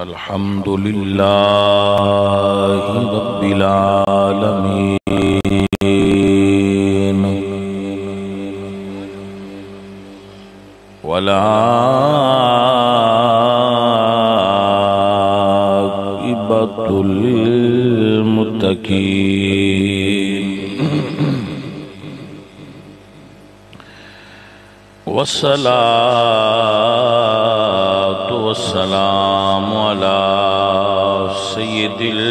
अल्हम्दुलिल्लाहि रब्बिल आलमीन वल आक़िबतु लिल-मुत्तक़ीन वस्सलातु वस्सलामु अला सय्यिदिल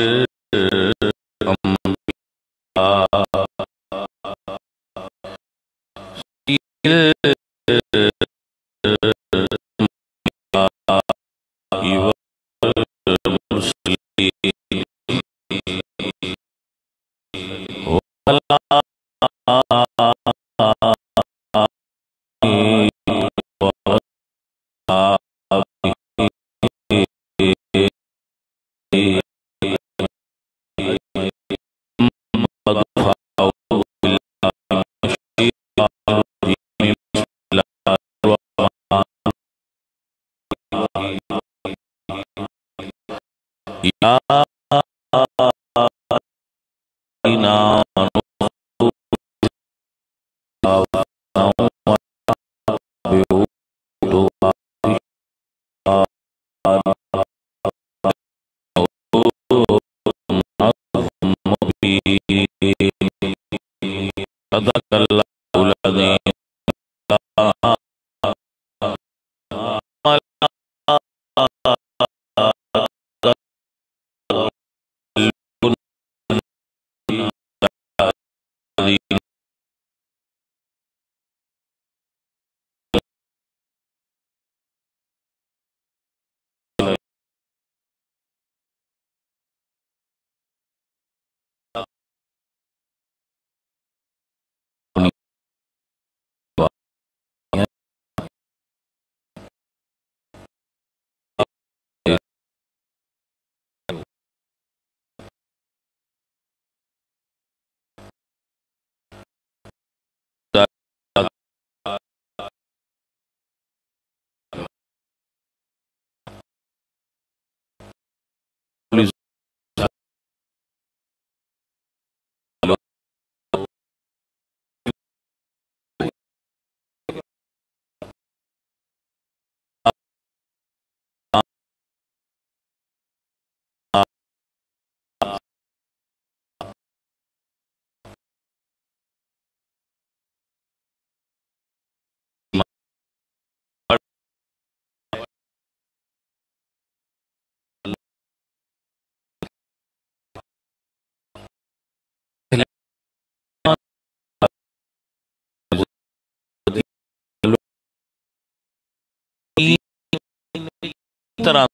तरह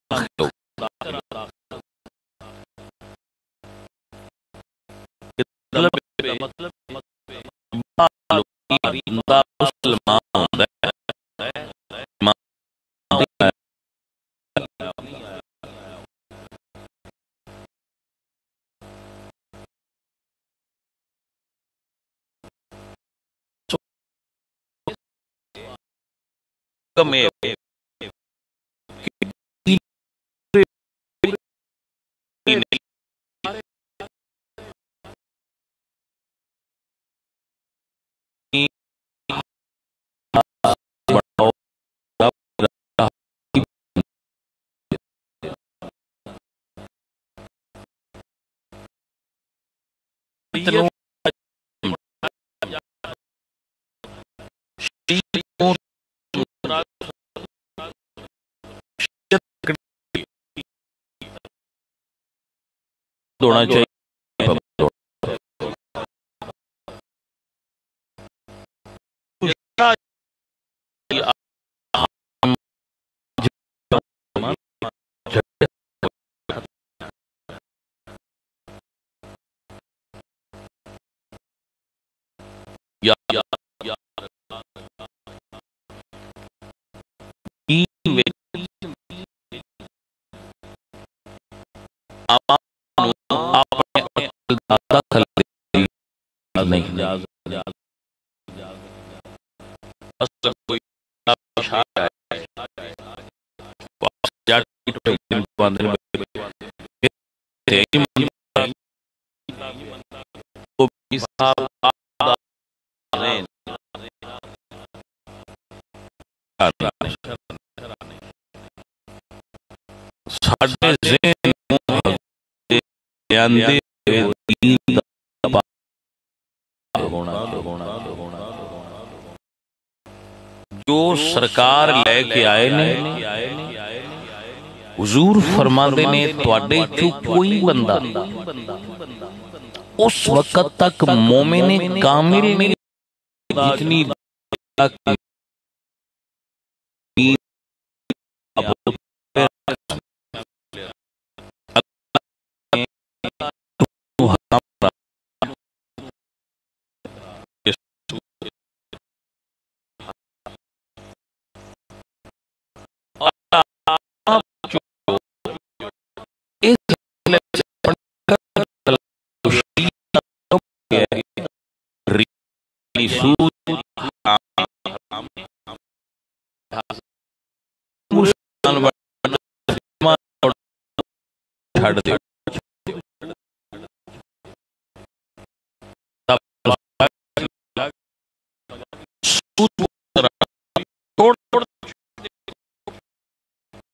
में होना चाहिए। जो सरकार लैके आए ने हुजूर फरमाते ने तुहाडे चो कोई बंदा उस वक्त तक मोमिन कामिल नहीं जितनी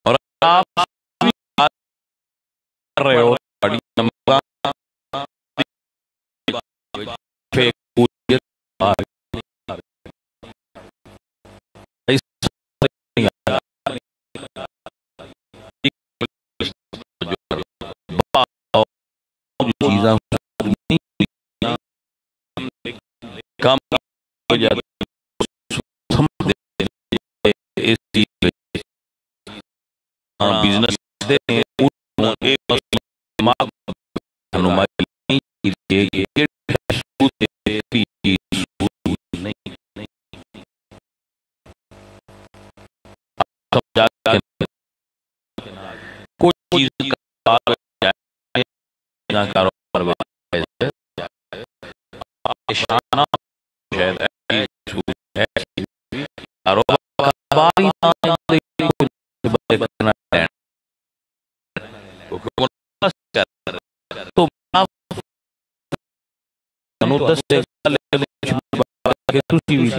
और आप कर रहे हो काम हो जाती बिजनेस कुछ चीज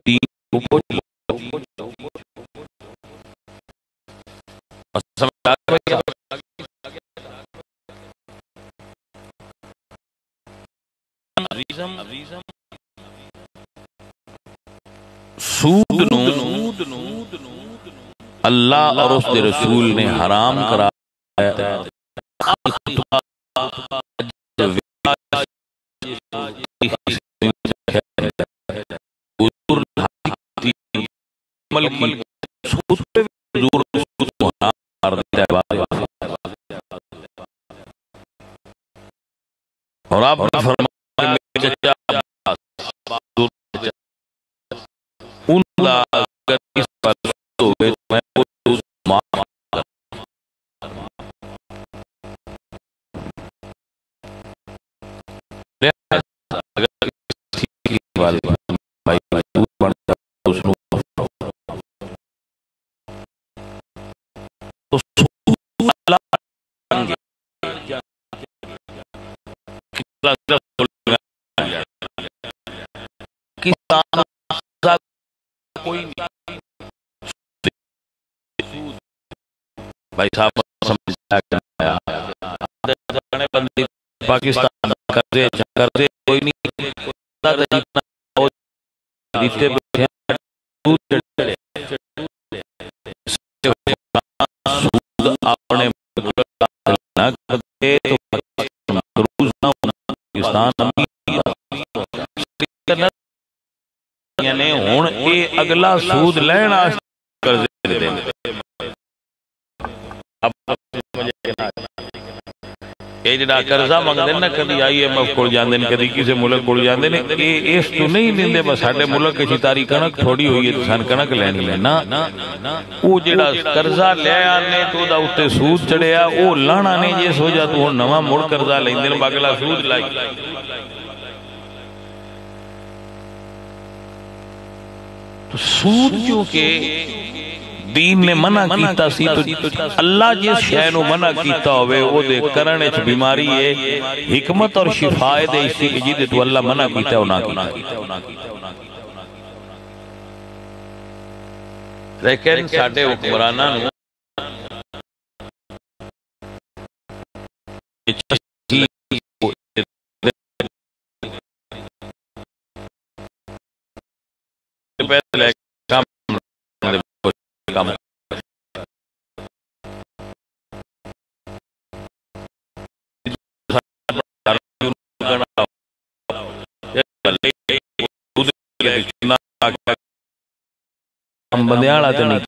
सूद अल्लाह और उसके रसूल ने हराम कराया। और आपने फरमाया कोई भाई साहब पाकिस्तान कर्जे कोई नहीं अपने हुण ये अगला सूद लैण कर्जे कर्जा मंगते ना कभी IMF को जाते हैं कभी किसी मुल्क को जाते हैं इस तो नहीं लेंदे बस साडे मुल्क की तारी कणक थोड़ी हुई है सन कणक लैनी है ना वो जेड़ा कर्जा ले आने तो दा उत्ते सूद चढ़िया वो लाना नहीं जिस वजह तो हुण नवा मुड़ कर्जा लेंदे ने अगला सूद लाई। तो सूद क्योंकि दीन ने मना कीता सी तो अल्लाह जिस शय नूं मना कीता होवे ओदे करन विच बीमारी है, हिकमत और शिफाए दे इसी जिदे तो अल्लाह मना कीता हो ना कीता। लेकिन साडे हुक्मरानां नूं बंदियाला तो नहीं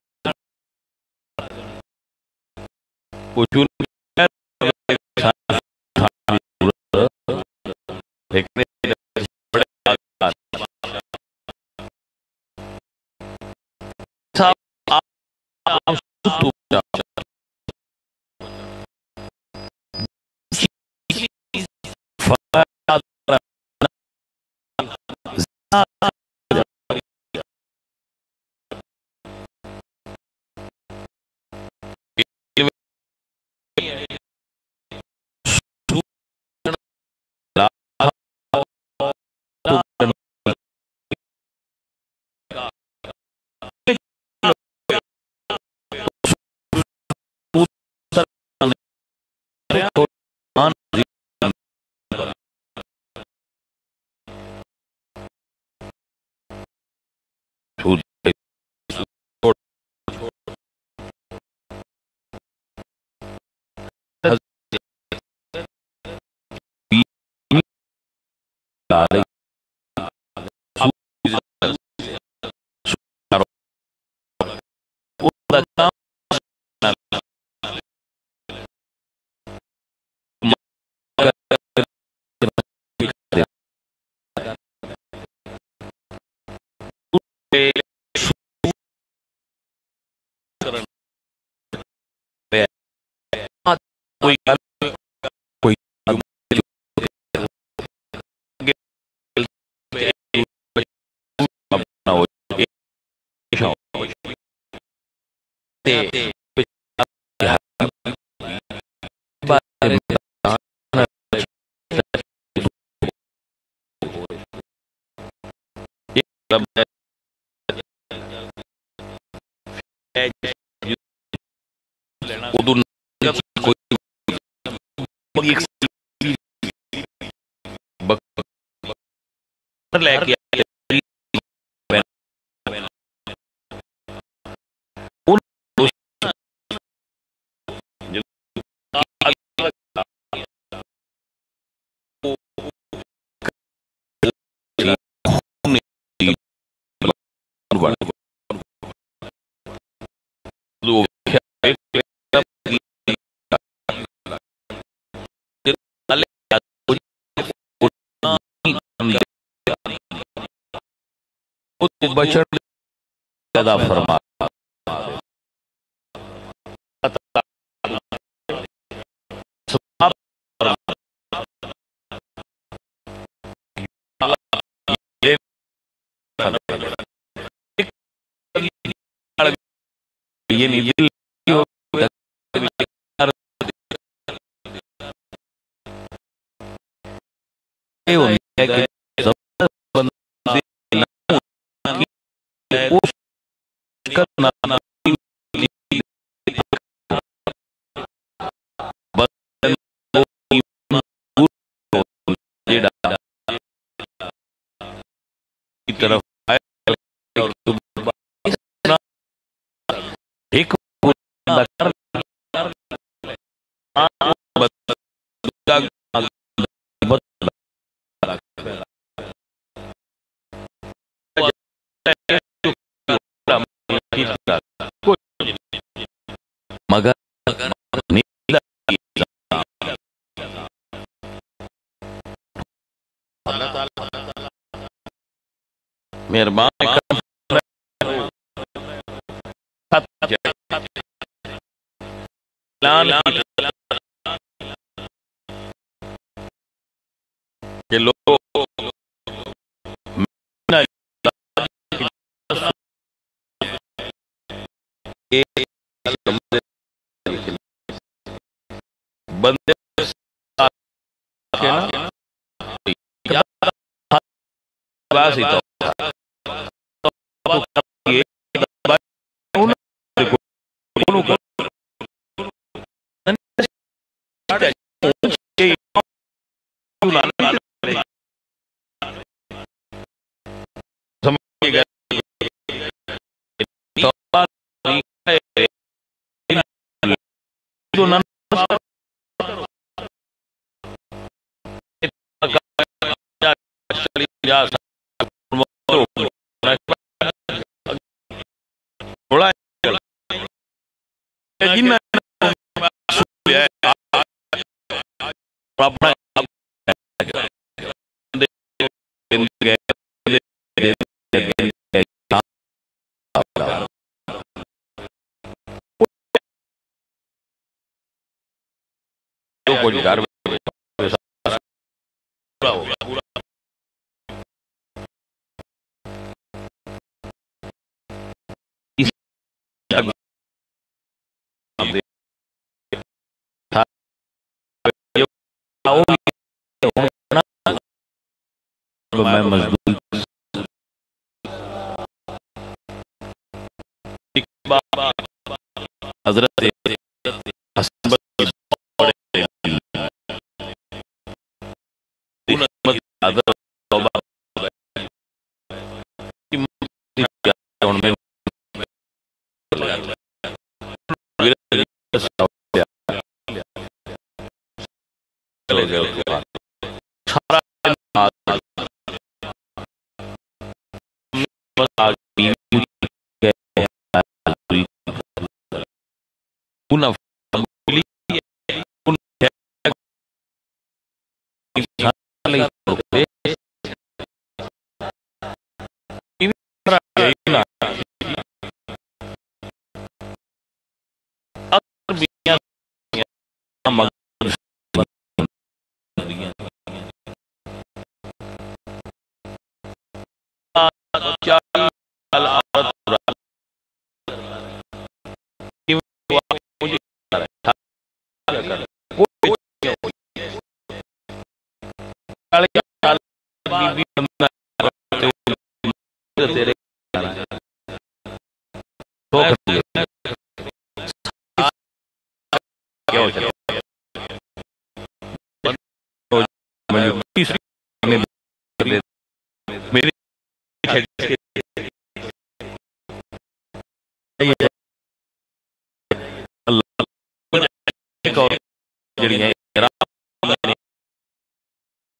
लेके बचन पैदा फरमा ये नहीं दिल तरफ एक मगर मेहरबान के लोग बंदे मैं मजदूर हजरत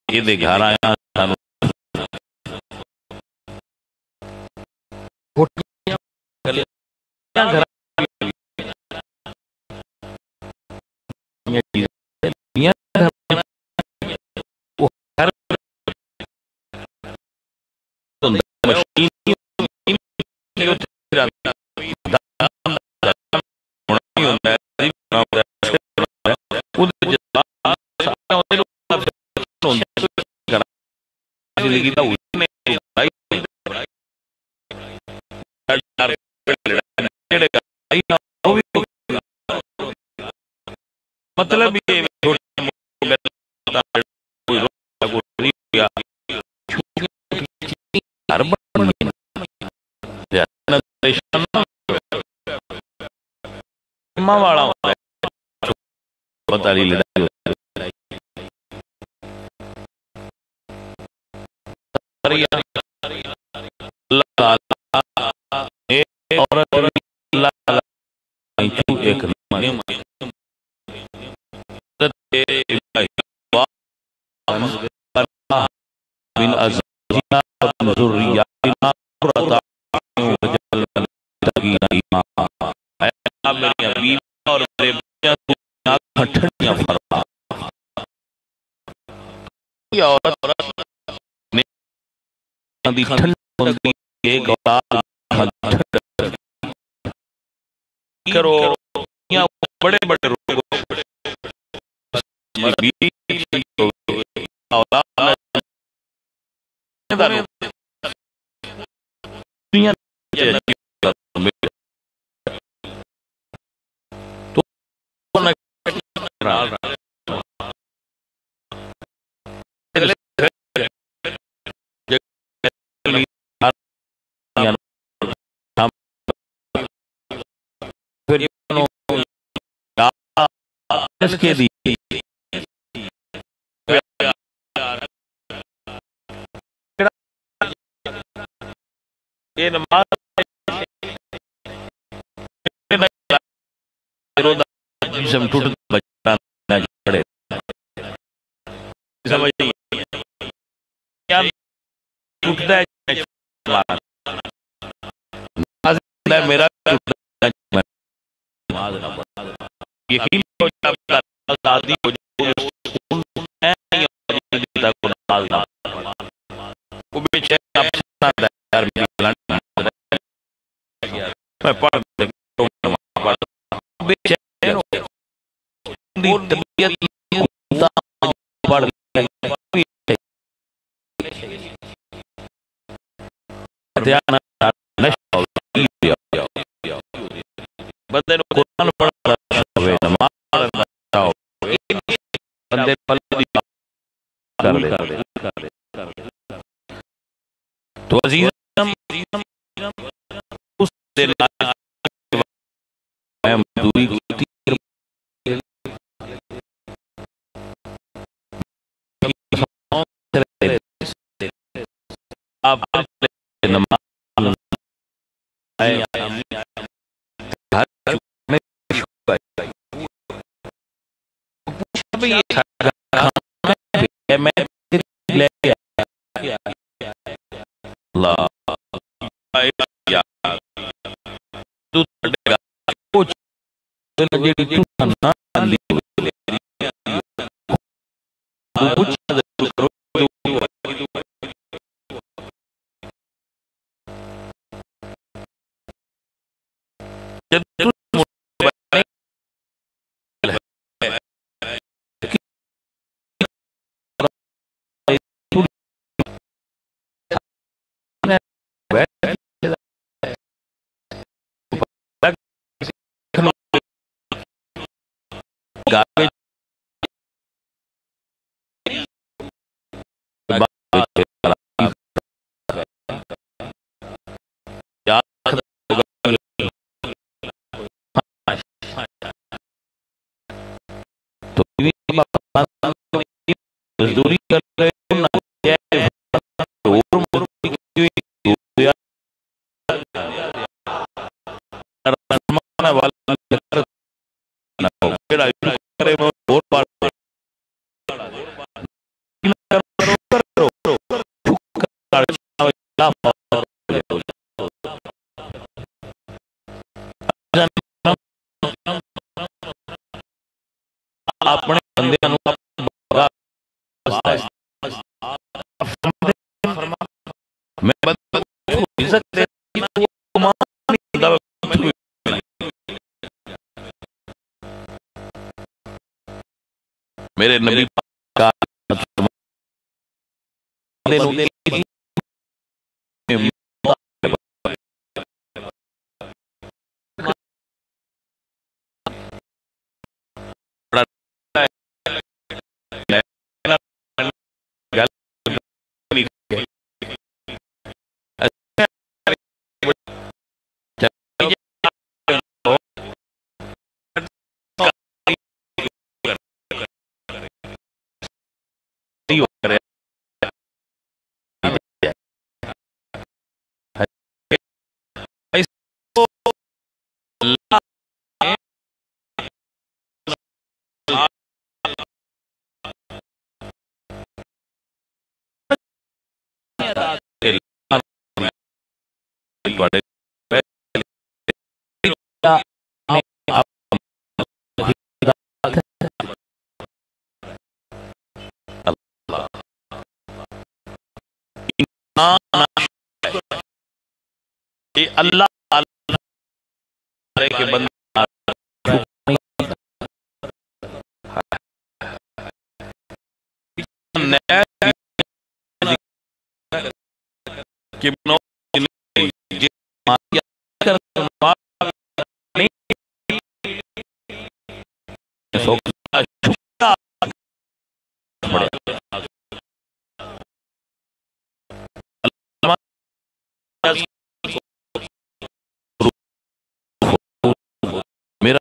ये घर आया मतलब ये वाला बता रही करो बड़े बड़े इसके दी ये नमाज जिसम टूट बचना पड़े समझ क्या टूटता है मेरा यकीन हो आजादी हो मैं पढ़ बंदे कुरान पढ़ बंदे तो अजीज़म उस दिन मैं मजदूरी आप मजदूरी कर रहे अपने बंदे मैं इज्जत मेरे नबी का अल्लाह के बंदे मेरा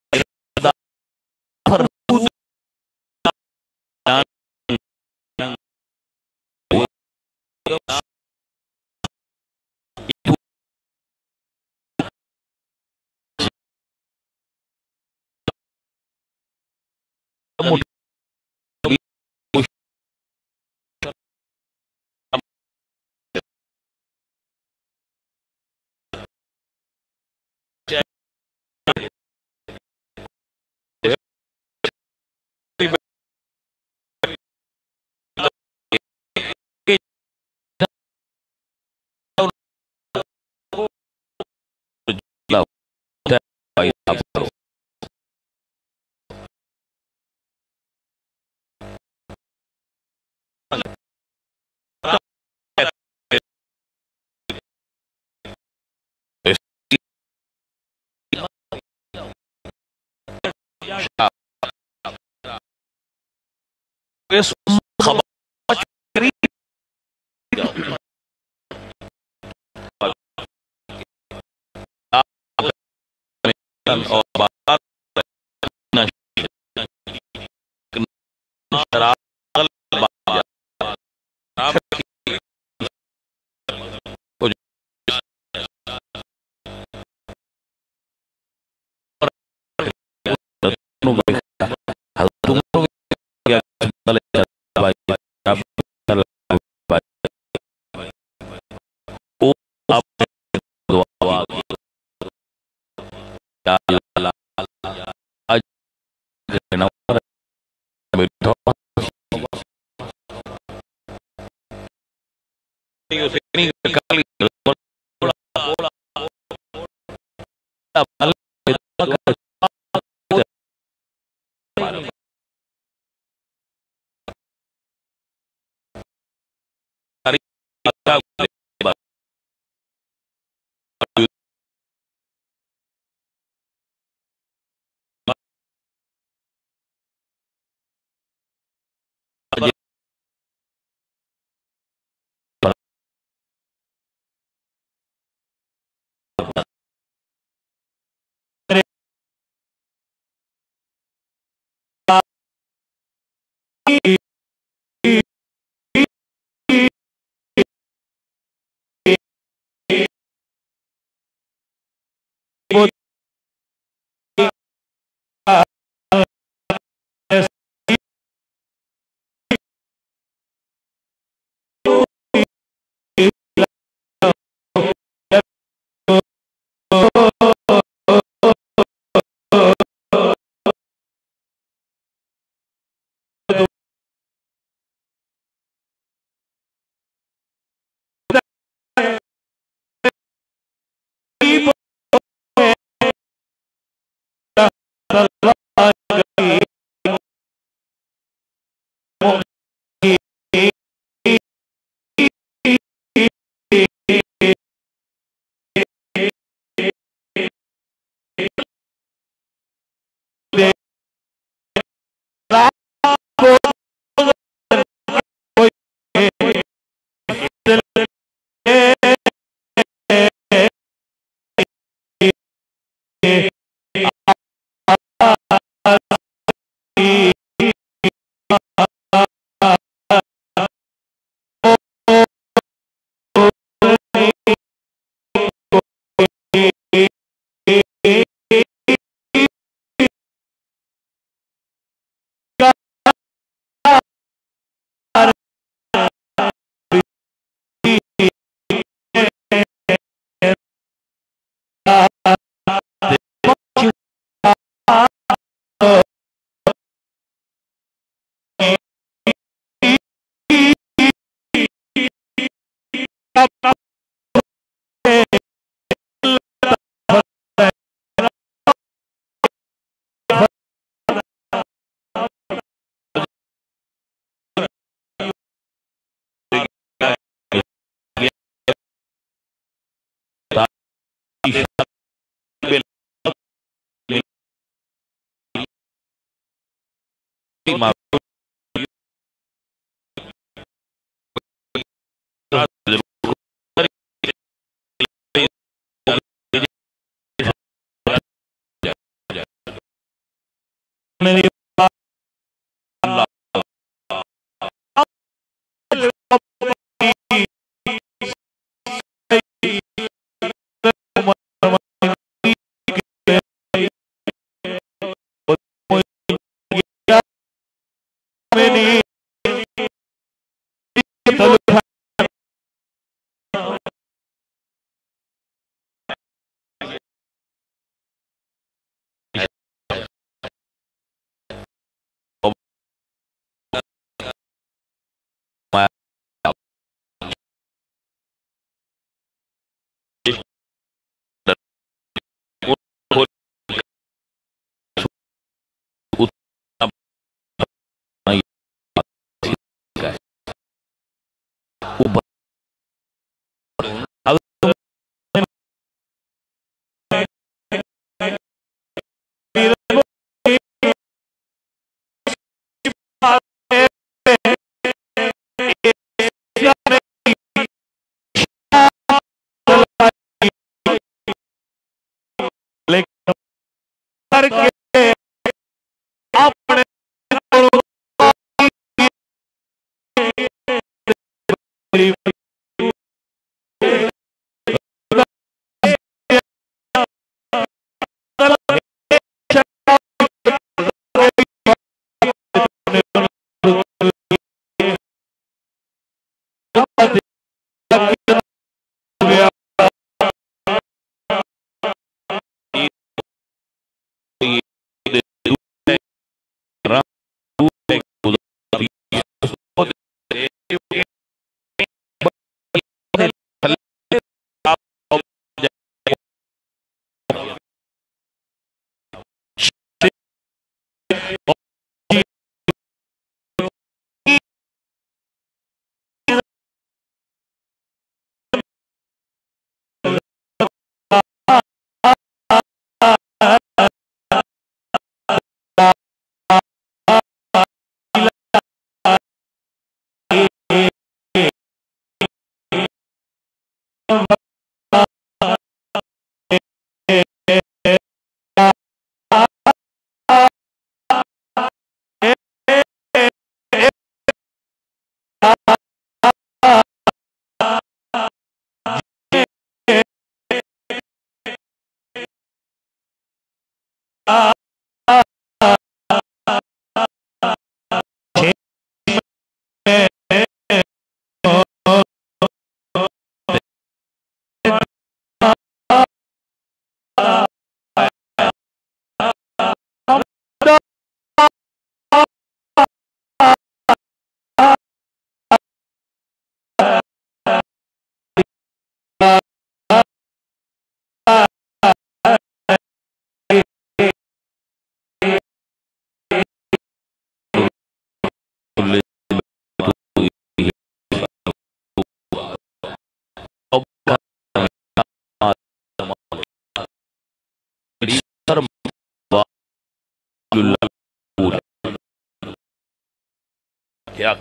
क्या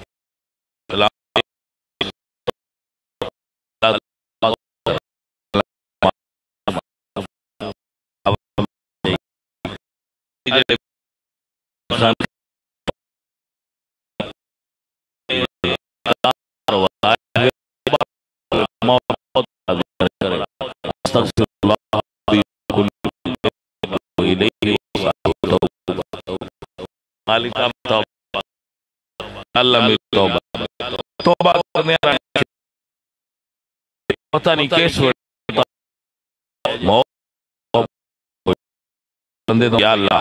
अल्लाह मेरी तौबा तौबा करने वाला पता नहीं कैसे बंदे तो या अल्लाह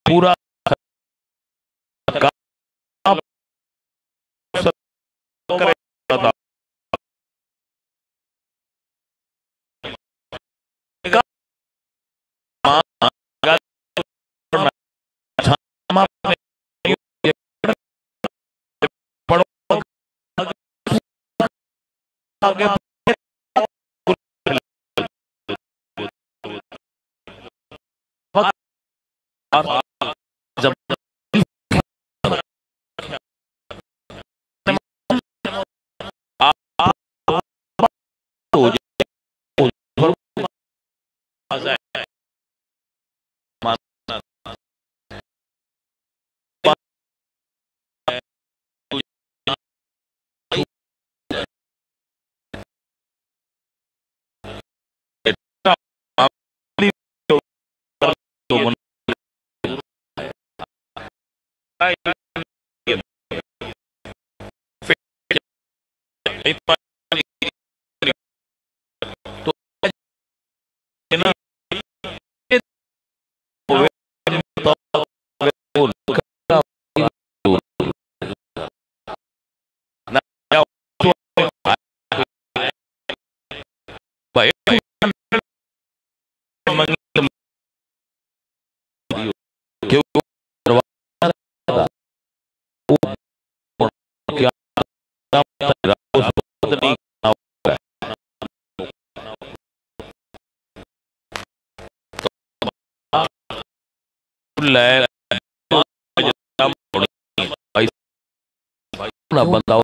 पूरा जब भाई क्यों बंदा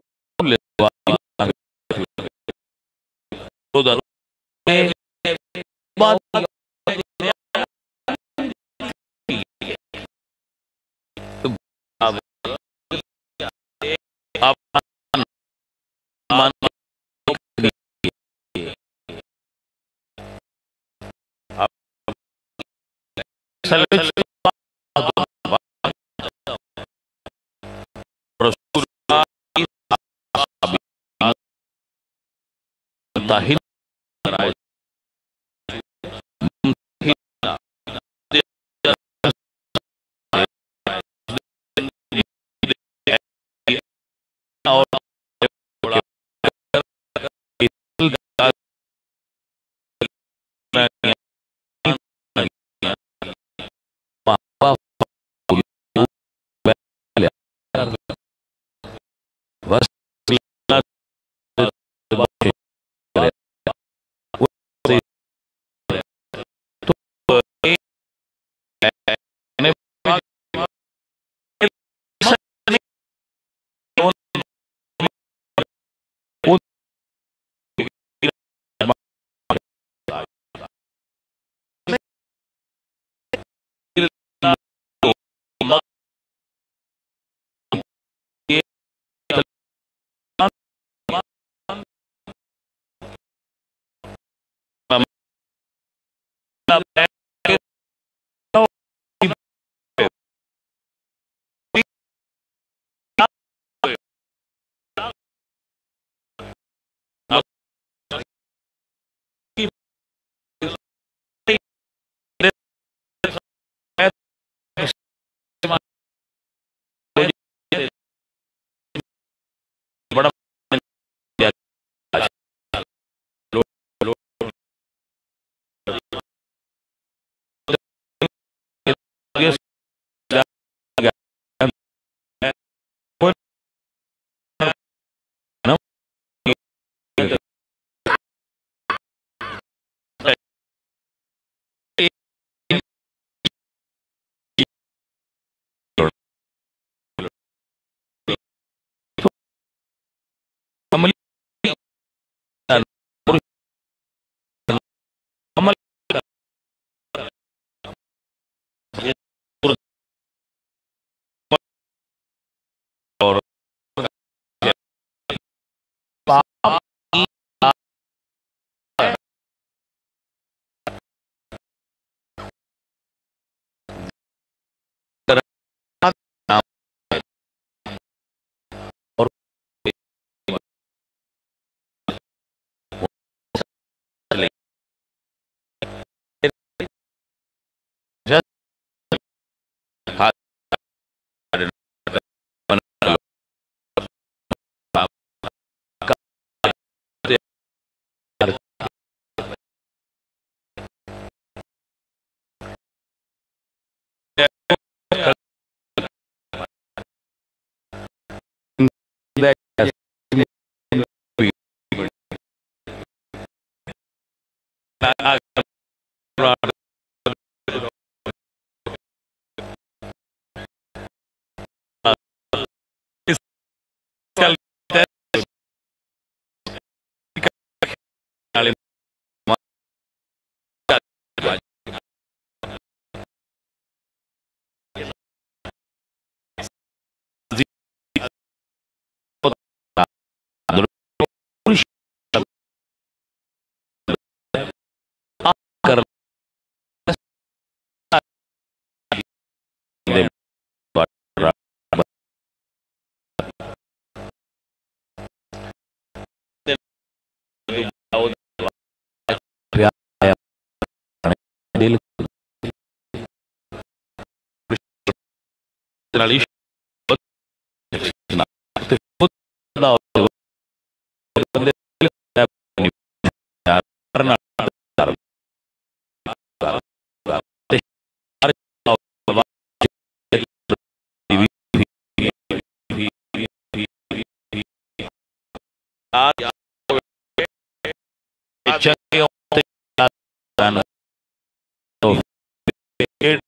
बड़ा और चंगे होते जान तो एक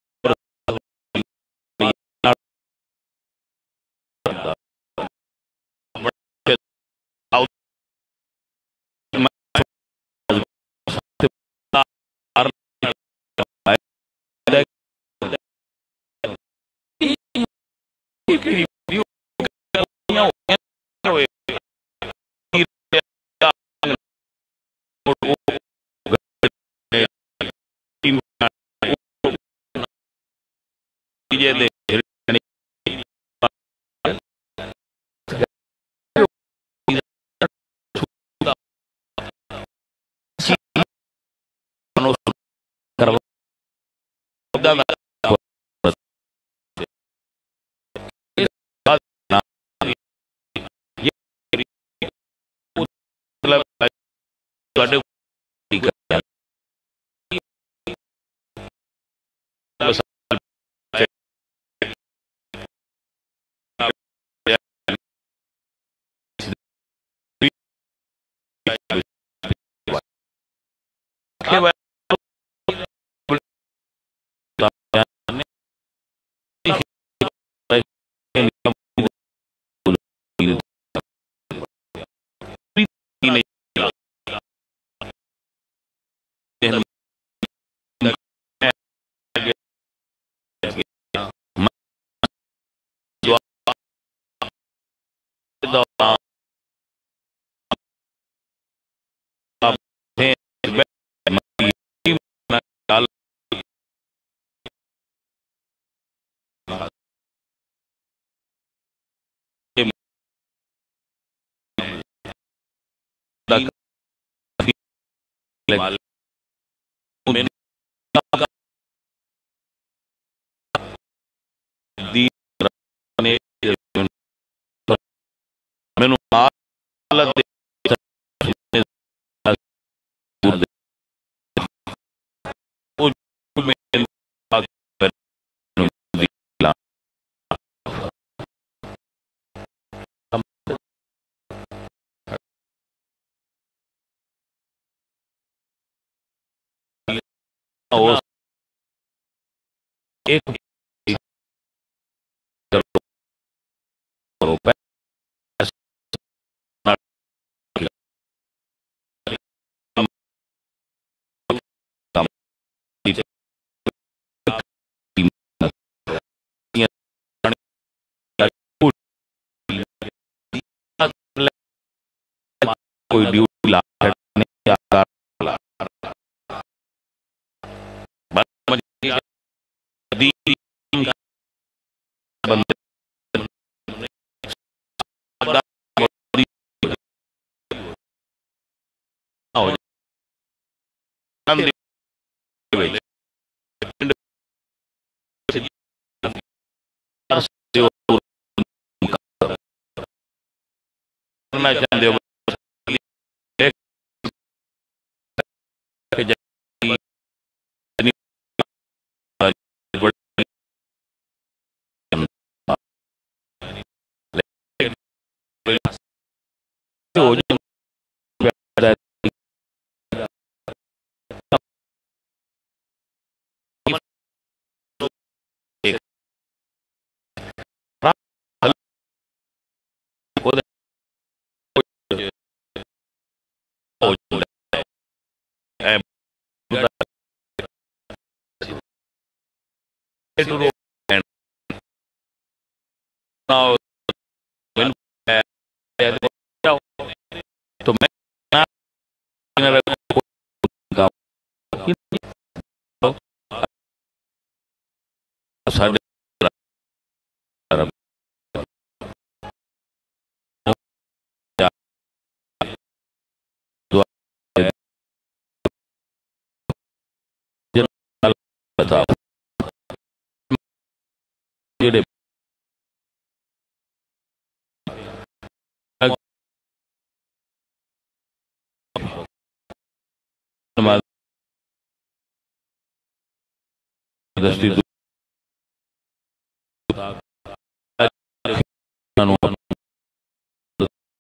कोई ड्यूटी ला करना चाहते हो तो मैं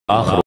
आखिर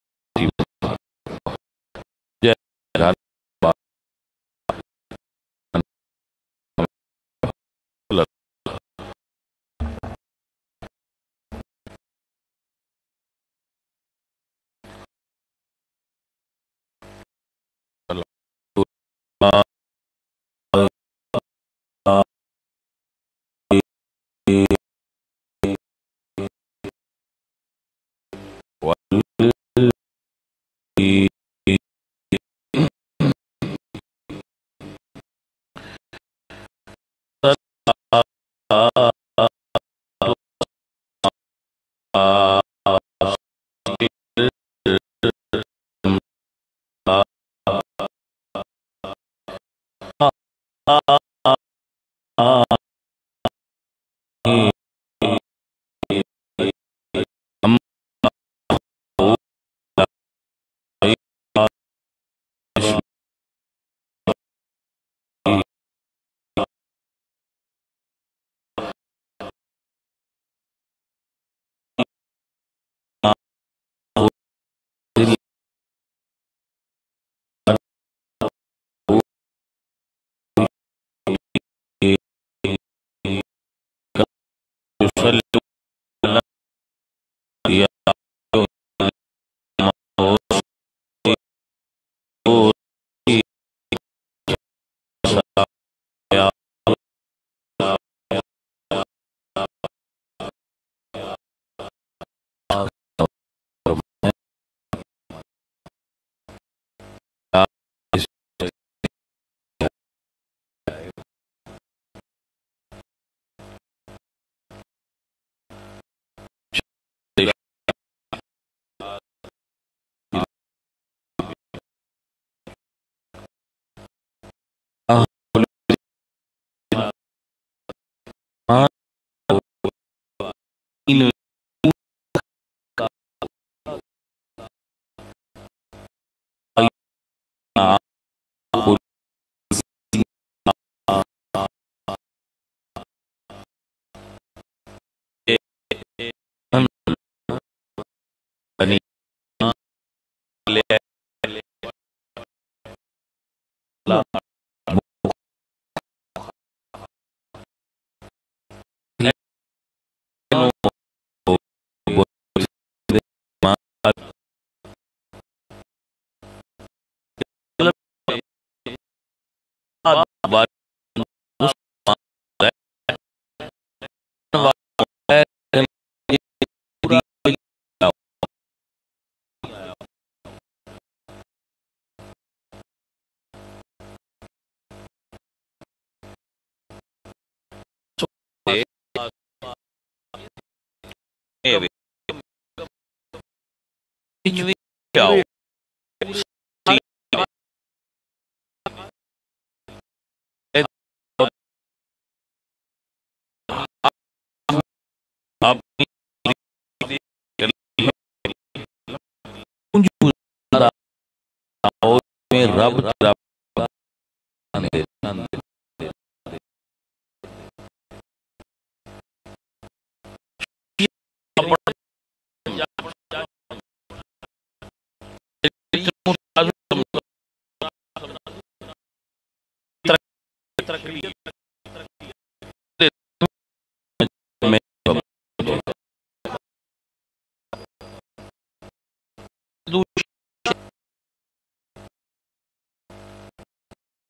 रब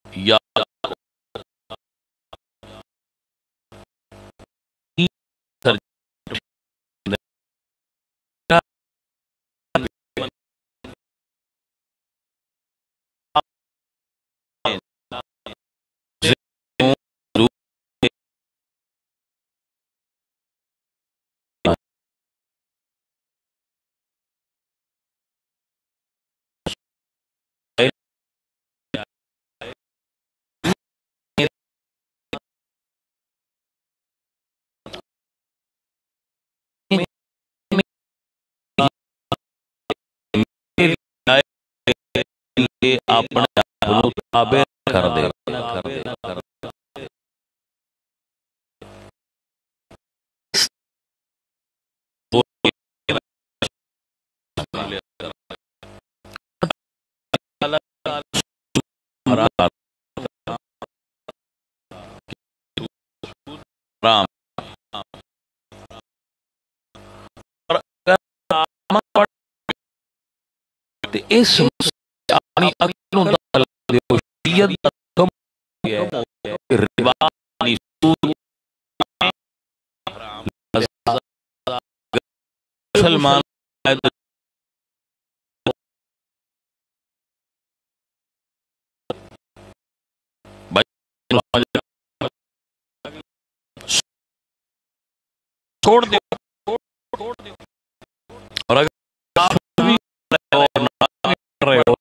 या अपने ताबे कर दे राम इस अपनी अकल ਨੂੰ दखल ਦਿਓ ਸ਼ਰੀਅਤ ਦਾ ਹੁਕਮ ਹੈ ਰਿਵਾ ਨਹੀਂ मुसलमान छोड़ दो। और अगर आप भी और ना कर रहे हो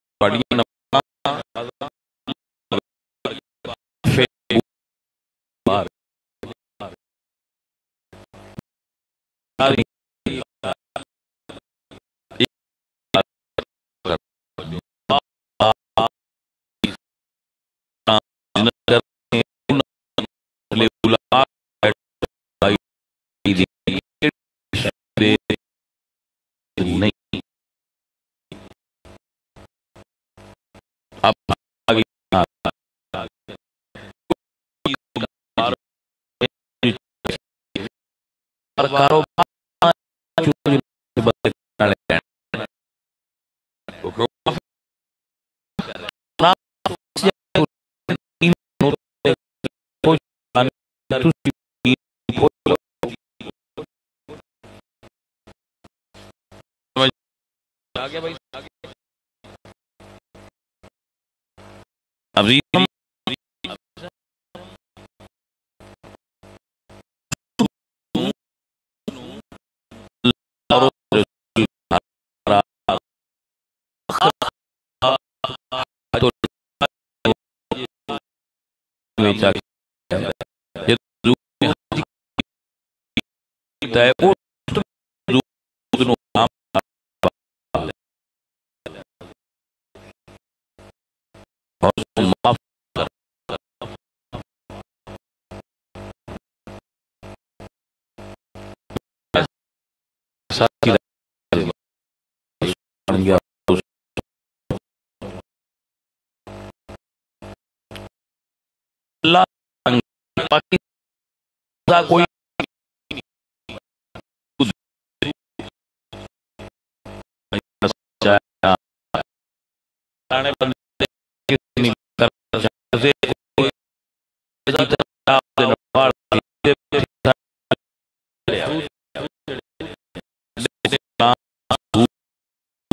कोई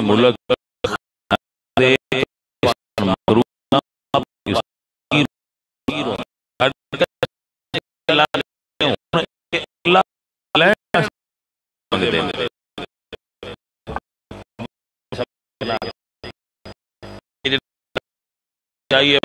मुल्क चाहिए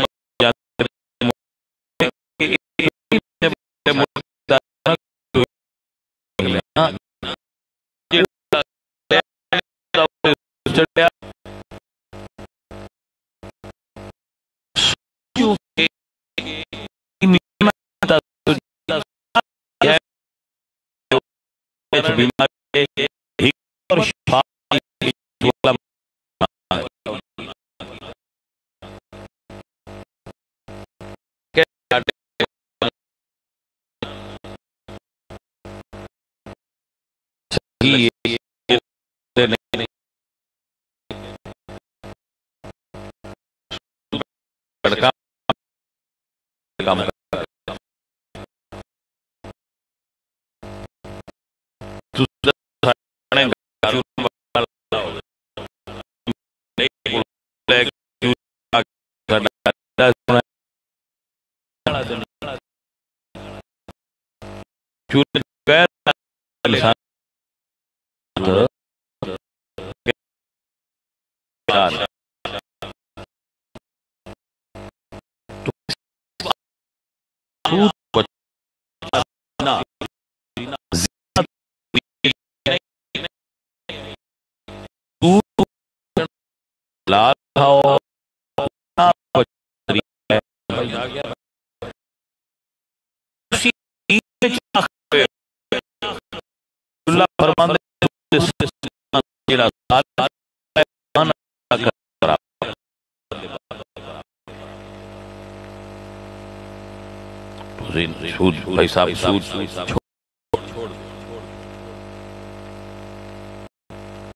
सूद भाई साहब सूद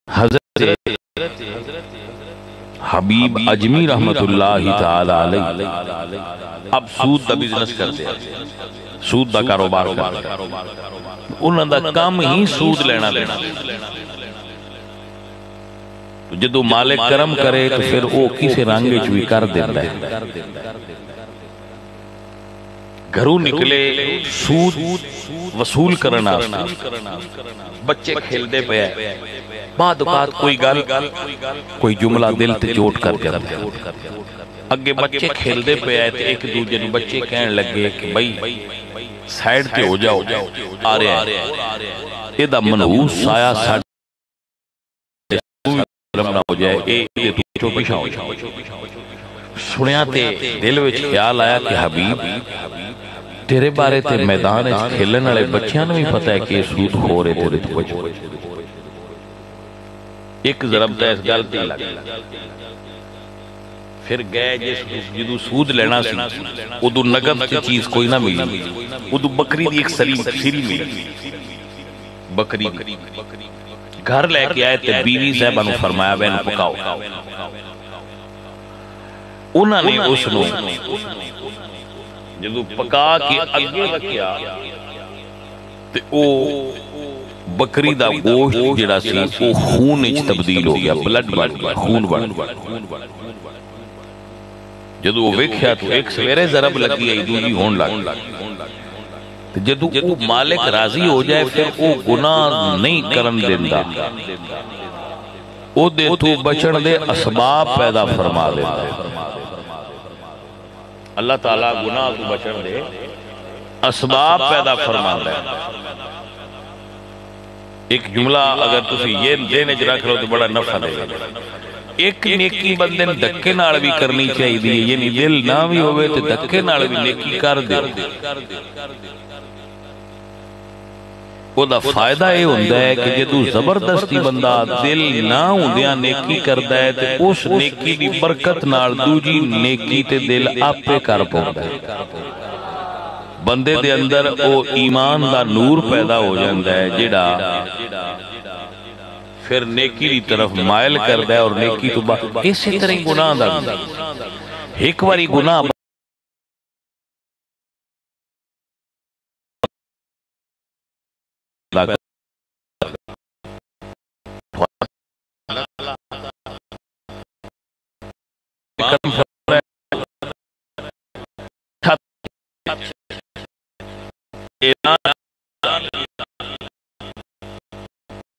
हज़रत हबीब अजमी रहमतुल्लाहि तआला अलैहि अब सूद का बिजनेस करते हैं, सूद का कारोबार करते हैं। उन्होंने काम ही सूद लेना देना। जो मालिक करम करे तो फिर वो किसी रंग भी कर देता है। घरों निकले सूद वसूल करना, बच्चे खेलते पे बाद कोई गल कोई जुमला दिल ते चोट कर जाता है। अगे बच्चे खेलते पे एक दूजे नूं बच्चे कहन लगे कि भाई साइड ते हो जाओ, आ रहा है एदा मनहूस साया ना हो जाए, पिछों पिछा हो जाए। सुनिया ते दिल विच ख्याल आया कि हबीब तेरे बारे ते मैदान खेलने वाले बच्चों भी पता है कि सूद हो रहे तेरे तो बचो। एक जरब तो इस गल ते लग, फिर गए जो सूद लेना सी उदू नगद चीज कोई ना मिली, उदू बकरी दी एक सिरी मिली। बकरी घर लेके आए ते बीवी साहबा नूं फरमाया वे इहनूं पकाओ। उन्होंने उसनूं जदों पका के अगे रखिया ते ओ बकरी दा गोश्त जिहड़ा सी वो खून विच तब्दील हो गया, ब्लड बन गया, खून बन गया। जदों वो वेख्या तो एक सवेरे जरब लगी आई, दूजी होण लग। जदों वो मालिक राजी हो जाए फिर वो गुनाह नहीं करन देंदा, ओदे तो बचण दे असबाब पैदा फरमा देंदा। अल्लाह ताला गुनाह तो बचण दे असबाब पैदा फरमांदा है। एक जुमला अगर तुसी ये देने च रख लो तो बड़ा नफा देगा। एक नेकी बंदे ने धक्के नाल भी करनी चाहिए, यानी दिल ना भी होवे तो धक्के नाल भी नेकी कर दे। ओदा फायदा यह होंदा है कि जदों जबरदस्ती बंदा दिल ना होंदियां नेकी करदा है ते उस नेकी दी बरकत नाल दूजी नेकी ते दिल आपे कर पाउंदा है। बंदे दे अंदर ओ ईमान दा नूर पैदा हो जांदा है जिहड़ा फिर नेकी दी तरफ मायल करदा है। और नेकी तो बाद इसी तरह गुनाह दा एक बारी गुनाह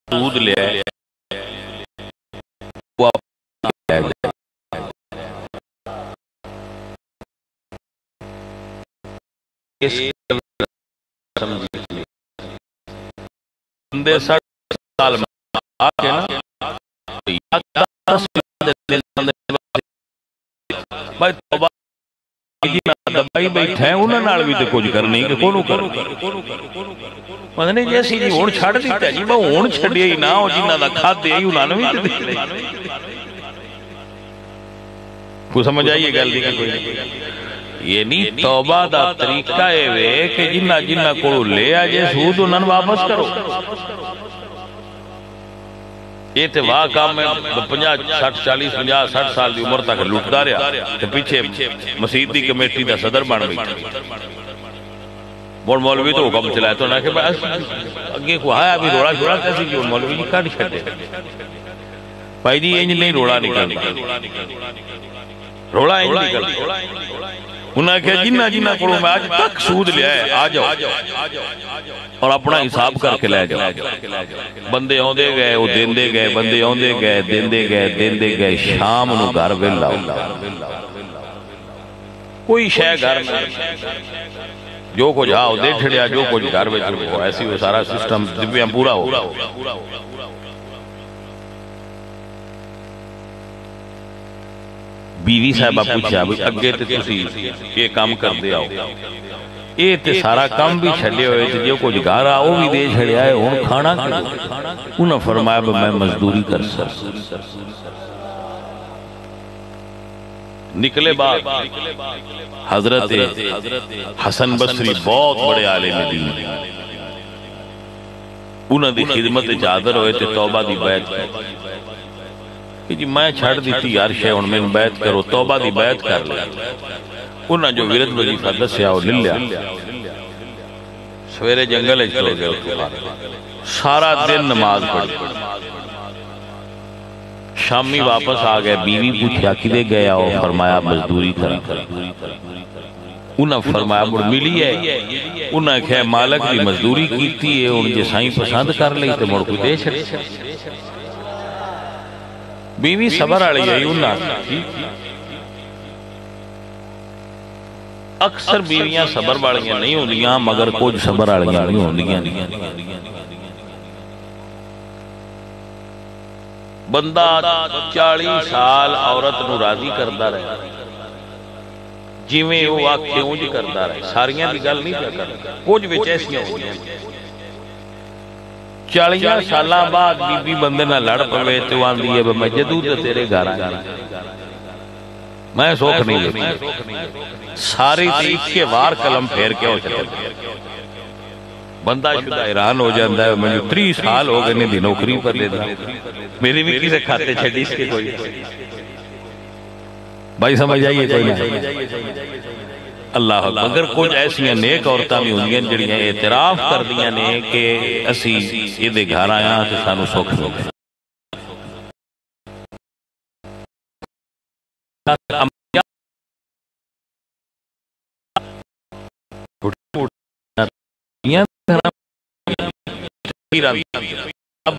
दूध ले बंदे 60 साल में आके ना भाई तौबा दबाई बैठे हैं उन्हां नाल भी तो कुछ करनी कि कोनू करो पता जी असीं जी हुण छड्ड दित्ता जी, मैं हुण छड्डिया ही ना, जिन्हां दा खाधे ही उन्हां नूं भी दे दे। को समझ आइए गल दी कोई ये नहीं। तौबा दा तरीका ये वे कि जिन्हां जिन्हां कोलों ले आ जे सूद उन्हां नूं वापस करो। ये तो वाह काम है 50 60 40 50 60 साल की उम्र तक लुटता रहा तो पीछे मसीत की कमेटी का सदर बन गई। मुड़ मौलवी तो हुक्म चलाया तो ना कि अगे को आया भी रोड़ा छोड़ा कैसे क्यों मौलवी जी कट छे भाई जी इंज नहीं रोड़ा निकलता, रोड़ा इंज निकलता। उन्हें आख्या जिन्ना जिन्ना को मैं आज तक सूद लिया है आ जाओ और अपना हिसाब करके ले जाओ। बंदे आउंदे गए वो देंदे गए, बंदे आउंदे गए देंदे गए। शाम नूं घर वेला कोई शै घर जो कुछ आओ दे छड़िया, जो कुछ घर में ऐसी वो सारा सिस्टम दिव्या पूरा हो। बीवी साहबा पूछा भी अगे तो तुसी ये काम करते आओ, ये ते सारा काम भी छड़े हुए थे, जो कुछ घर आ वो भी दे छड़िया है, हुण खाना क्यों? उन्हें फरमाया मैं मजदूरी कर सकता। निकले बाद हजरत हसन बसरी बहुत बड़े आलिम दीन, उन्हां दी खिदमत च हाज़र होए ते तौबा दी बैत कि जी मैं छड़ दी यार शे, हुण मैनूं बैत करो। तौबा दी बैत कर ली। उन्हां जो विरद वजीफा दस्या वो ले लिया। सवेरे जंगल चले गए, सारा दिन नमाज पढ़ी, शामी वापस आ गए। बीवी पूछा किदे गए आओ? फरमाया मजदूरी कर। उन्हें फरमाया मुड़ मिली है, उन्हें आख्या मालक की मजदूरी की है, हुण जे साईं पसंद कर ली तो मुड़ कोई दे छड़े। बीवी सबर वाली आई, उन्हें अक्सर बीवियां सबर वालियां नहीं होंदियां, मगर कुछ सबर वालियां नहीं होंदियां। बंदा 40 साल औरत नूं राजी करता रहे, जिवें वो आखे उंज करता रहे, सारियां दी गल नहीं पिया करदा, कुछ विच ऐसियां होंदियां 40 साल बाद बीबी बंदे नाल लड़ पवे तो आंदी है मैं जदू ते तेरे घर आया मैं सुख नहीं लेती, सारी इक्के वार कलम फेर के हो चले। बंदा शुदा हैरान हो जाता है, मैं 30 साल हो गए ने नौकरी पर लेता, मेरी भी किसी खाते छड़ी इसके कोई भाई समझ आइए कोई ना। अल्लाह अगर कुछ ऐसियां नेक औरतां भी होंदियां जिहड़ियां एतराफ करदियां ने कि असी इहदे घर आया तो सानू सुख मिल गया। अब